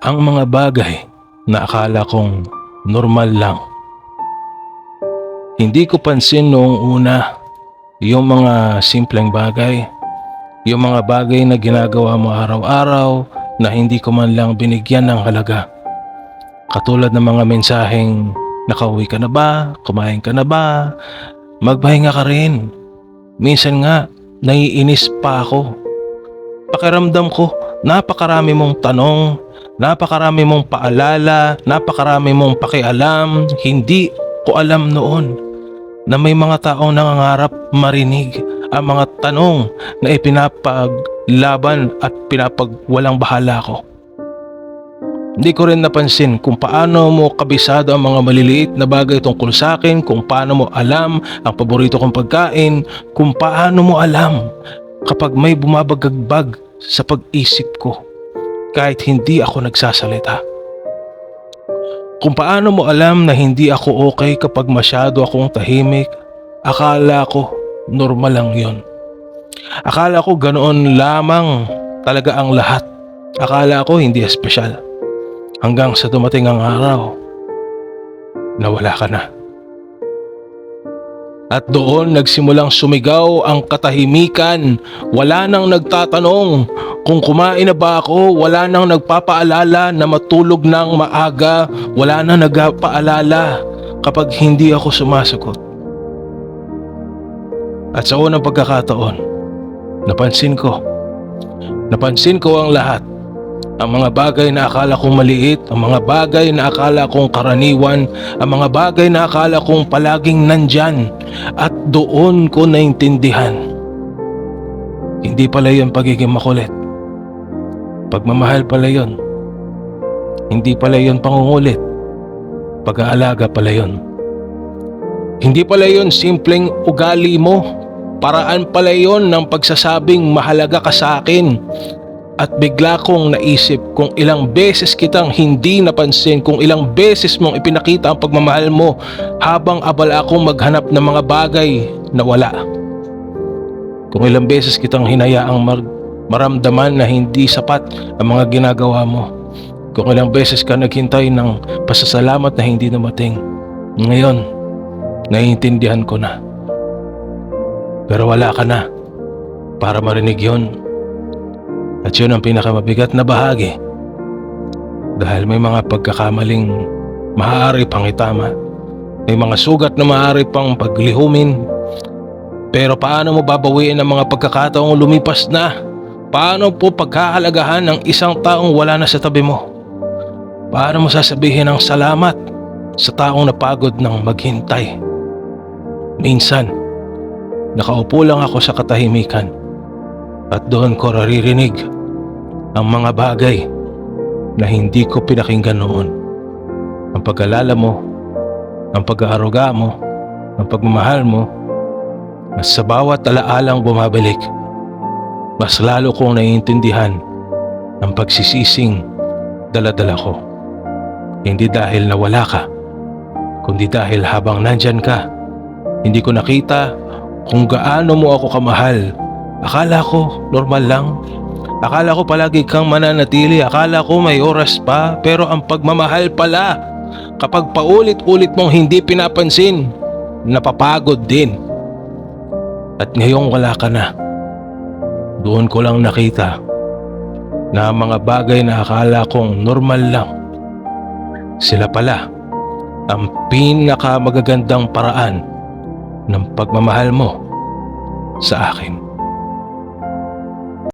Ang mga bagay na akala kong normal lang, hindi ko pansin noong una. Yung mga simpleng bagay, yung mga bagay na ginagawa mo araw-araw na hindi ko man lang binigyan ng halaga. Katulad ng mga mensaheng, nakauwi ka na ba? Kumain ka na ba? Magpahinga ka rin. Minsan nga, naiinis pa ako. Pakiramdam ko, napakarami mong tanong, napakarami mong paalala, napakarami mong pakialam. Hindi ko alam noon na may mga taong nangangarap marinig ang mga tanong na ipinapaglaban at pinapagwalang bahala ko. Hindi ko rin napansin kung paano mo kabisado ang mga maliliit na bagay tungkol sa akin, kung paano mo alam ang paborito kong pagkain, kung paano mo alam kapag may bumabagagbag sa pag-isip ko kahit hindi ako nagsasalita. Kung paano mo alam na hindi ako okay kapag masyado akong tahimik. Akala ko normal lang yon. Akala ko ganoon lamang talaga ang lahat. Akala ko hindi espesyal. Hanggang sa dumating ang araw na wala ka na. At doon nagsimulang sumigaw ang katahimikan. Wala nang nagtatanong kung kumain na ba ako. Wala nang nagpapaalala na matulog ng maaga. Wala nang nagpaalala kapag hindi ako sumasagot. At sa unang pagkakataon, napansin ko ang lahat. Ang mga bagay na akala kong maliit, ang mga bagay na akala kong karaniwan, ang mga bagay na akala kong palaging nandyan. At doon ko naintindihan. Hindi pala yun pagiging makulit. Pagmamahal pala yun. Hindi pala yun pangungulit. Pag-aalaga pala yun. Hindi pala yun simpleng ugali mo. Paraan pala yun ng pagsasabing mahalaga ka sa akin. At bigla kong naisip kung ilang beses kitang hindi napansin, kung ilang beses mong ipinakita ang pagmamahal mo habang abala akong maghanap ng mga bagay na wala. Kung ilang beses kitang hinayaang maramdaman na hindi sapat ang mga ginagawa mo. Kung ilang beses ka naghintay ng pasasalamat na hindi dumating. Ngayon, naiintindihan ko na. Pero wala ka na para marinig yun. At yun ang pinakamabigat na bahagi. Dahil may mga pagkakamaling maaari pang itama. May mga sugat na maaari pang paglihumin. Pero paano mo babawiin ang mga pagkakataong lumipas na? Paano po pagkahalagahan ng isang taong wala na sa tabi mo? Paano mo sasabihin ang salamat sa taong napagod ng maghintay? Minsan, nakaupo lang ako sa katahimikan. At doon ko naririnig ang mga bagay na hindi ko pinakinggan noon. Ang pag-alala mo, ang pag-aaruga mo, ang pagmamahal mo, at sa bawat alaalang bumabalik, mas lalo kong naiintindihan ang pagsisising dala-dala ko. Hindi dahil nawala ka, kundi dahil habang nandyan ka, hindi ko nakita kung gaano mo ako kamahal. Akala ko normal lang. Akala ko palagi kang mananatili. Akala ko may oras pa. Pero ang pagmamahal pala, kapag paulit-ulit mong hindi pinapansin, napapagod din. At ngayong wala ka na, doon ko lang nakita na ang mga bagay na akala kong normal lang, sila pala ang pinakamagagandang paraan ng pagmamahal mo sa akin.